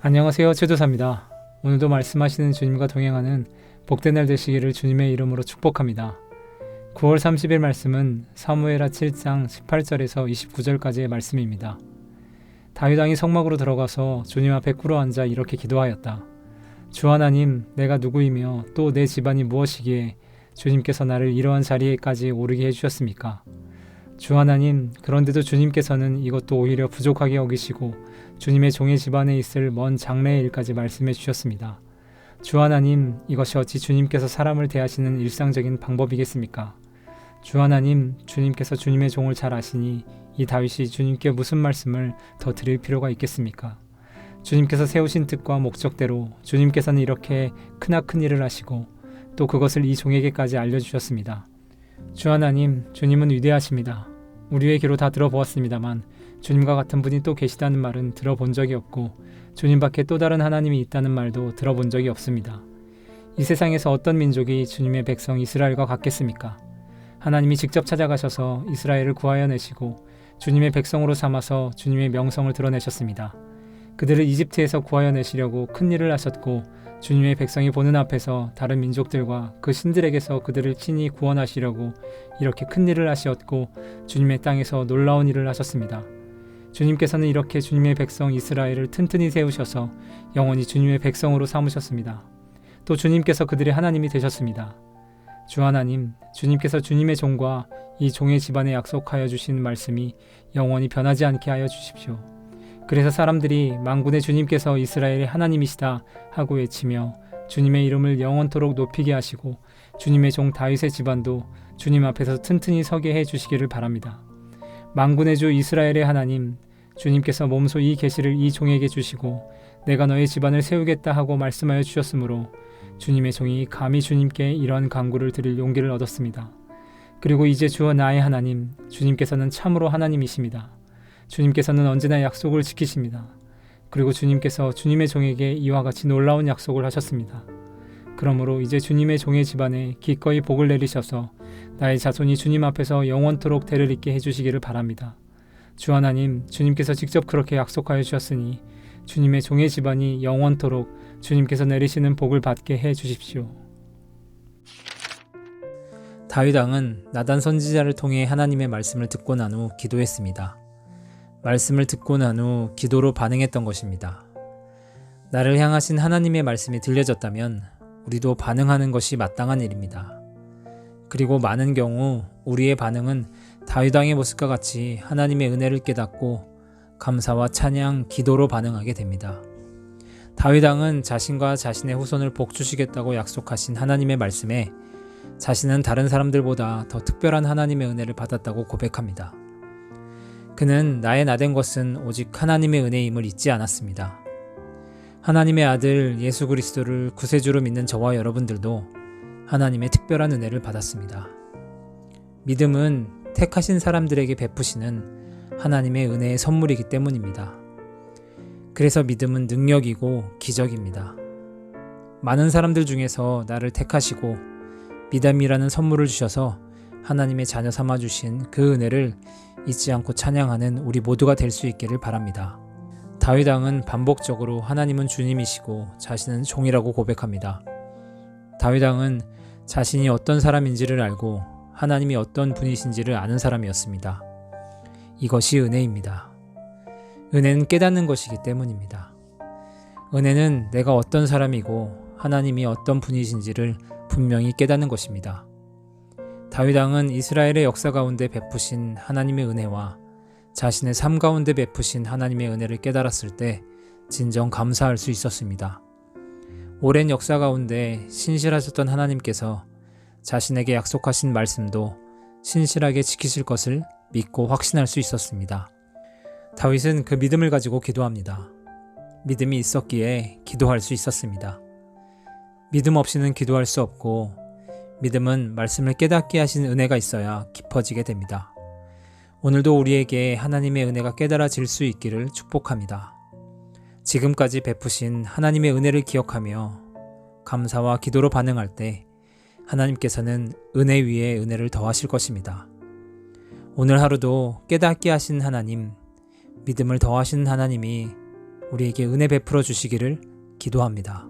안녕하세요. 최도사입니다. 오늘도 말씀하시는 주님과 동행하는 복된 날 되시기를 주님의 이름으로 축복합니다. 9월 30일 말씀은 사무엘하 7장 18절에서 29절까지의 말씀입니다. 다윗 왕이 성막으로 들어가서 주님 앞에 꿇어앉아 이렇게 기도하였다. 주 하나님, 내가 누구이며 또 내 집안이 무엇이기에 주님께서 나를 이러한 자리에까지 오르게 해주셨습니까? 주 하나님, 그런데도 주님께서는 이것도 오히려 부족하게 여기시고 주님의 종의 집안에 있을 먼 장래의 일까지 말씀해 주셨습니다. 주 하나님, 이것이 어찌 주님께서 사람을 대하시는 일상적인 방법이겠습니까? 주 하나님, 주님께서 주님의 종을 잘 아시니 이 다윗이 주님께 무슨 말씀을 더 드릴 필요가 있겠습니까? 주님께서 세우신 뜻과 목적대로 주님께서는 이렇게 크나큰 일을 하시고 또 그것을 이 종에게까지 알려주셨습니다. 주 하나님, 주님은 위대하십니다. 우리의 귀로 다 들어보았습니다만 주님과 같은 분이 또 계시다는 말은 들어본 적이 없고 주님 밖에 또 다른 하나님이 있다는 말도 들어본 적이 없습니다. 이 세상에서 어떤 민족이 주님의 백성 이스라엘과 같겠습니까? 하나님이 직접 찾아가셔서 이스라엘을 구하여 내시고 주님의 백성으로 삼아서 주님의 명성을 드러내셨습니다. 그들을 이집트에서 구하여 내시려고 큰 일을 하셨고 주님의 백성이 보는 앞에서 다른 민족들과 그 신들에게서 그들을 친히 구원하시려고 이렇게 큰 일을 하셨고 주님의 땅에서 놀라운 일을 하셨습니다. 주님께서는 이렇게 주님의 백성 이스라엘을 튼튼히 세우셔서 영원히 주님의 백성으로 삼으셨습니다. 또 주님께서 그들의 하나님이 되셨습니다. 주 하나님, 주님께서 주님의 종과 이 종의 집안에 약속하여 주신 말씀이 영원히 변하지 않게 하여 주십시오. 그래서 사람들이 만군의 주님께서 이스라엘의 하나님이시다 하고 외치며 주님의 이름을 영원토록 높이게 하시고 주님의 종 다윗의 집안도 주님 앞에서 튼튼히 서게 해 주시기를 바랍니다. 만군의 주 이스라엘의 하나님, 주님께서 몸소 이 계시를 이 종에게 주시고 내가 너의 집안을 세우겠다 하고 말씀하여 주셨으므로 주님의 종이 감히 주님께 이러한 간구를 드릴 용기를 얻었습니다. 그리고 이제 주 나의 하나님, 주님께서는 참으로 하나님이십니다. 주님께서는 언제나 약속을 지키십니다. 그리고 주님께서 주님의 종에게 이와 같이 놀라운 약속을 하셨습니다. 그러므로 이제 주님의 종의 집안에 기꺼이 복을 내리셔서 나의 자손이 주님 앞에서 영원토록 대를 잇게 해주시기를 바랍니다. 주 하나님, 주님께서 직접 그렇게 약속하여 주셨으니 주님의 종의 집안이 영원토록 주님께서 내리시는 복을 받게 해 주십시오. 다윗 왕은 나단 선지자를 통해 하나님의 말씀을 듣고 난 후 기도했습니다. 말씀을 듣고 난 후 기도로 반응했던 것입니다. 나를 향하신 하나님의 말씀이 들려졌다면 우리도 반응하는 것이 마땅한 일입니다. 그리고 많은 경우 우리의 반응은 다윗 왕의 모습과 같이 하나님의 은혜를 깨닫고 감사와 찬양, 기도로 반응하게 됩니다. 다윗 왕은 자신과 자신의 후손을 복주시겠다고 약속하신 하나님의 말씀에 자신은 다른 사람들보다 더 특별한 하나님의 은혜를 받았다고 고백합니다. 그는 나의 나된 것은 오직 하나님의 은혜임을 잊지 않았습니다. 하나님의 아들 예수 그리스도를 구세주로 믿는 저와 여러분들도 하나님의 특별한 은혜를 받았습니다. 믿음은 택하신 사람들에게 베푸시는 하나님의 은혜의 선물이기 때문입니다. 그래서 믿음은 능력이고 기적입니다. 많은 사람들 중에서 나를 택하시고 믿음이라는 선물을 주셔서 하나님의 자녀 삼아주신 그 은혜를 잊지 않고 찬양하는 우리 모두가 될 수 있기를 바랍니다. 다윗 왕은 반복적으로 하나님은 주님이시고 자신은 종이라고 고백합니다. 다윗 왕은 자신이 어떤 사람인지를 알고 하나님이 어떤 분이신지를 아는 사람이었습니다. 이것이 은혜입니다. 은혜는 깨닫는 것이기 때문입니다. 은혜는 내가 어떤 사람이고 하나님이 어떤 분이신지를 분명히 깨닫는 것입니다. 다윗 왕은 이스라엘의 역사 가운데 베푸신 하나님의 은혜와 자신의 삶 가운데 베푸신 하나님의 은혜를 깨달았을 때 진정 감사할 수 있었습니다. 오랜 역사 가운데 신실하셨던 하나님께서 자신에게 약속하신 말씀도 신실하게 지키실 것을 믿고 확신할 수 있었습니다. 다윗은 그 믿음을 가지고 기도합니다. 믿음이 있었기에 기도할 수 있었습니다. 믿음 없이는 기도할 수 없고 믿음은 말씀을 깨닫게 하신 은혜가 있어야 깊어지게 됩니다. 오늘도 우리에게 하나님의 은혜가 깨달아질 수 있기를 축복합니다. 지금까지 베푸신 하나님의 은혜를 기억하며 감사와 기도로 반응할 때 하나님께서는 은혜 위에 은혜를 더하실 것입니다. 오늘 하루도 깨닫게 하신 하나님, 믿음을 더하시는 하나님이 우리에게 은혜 베풀어 주시기를 기도합니다.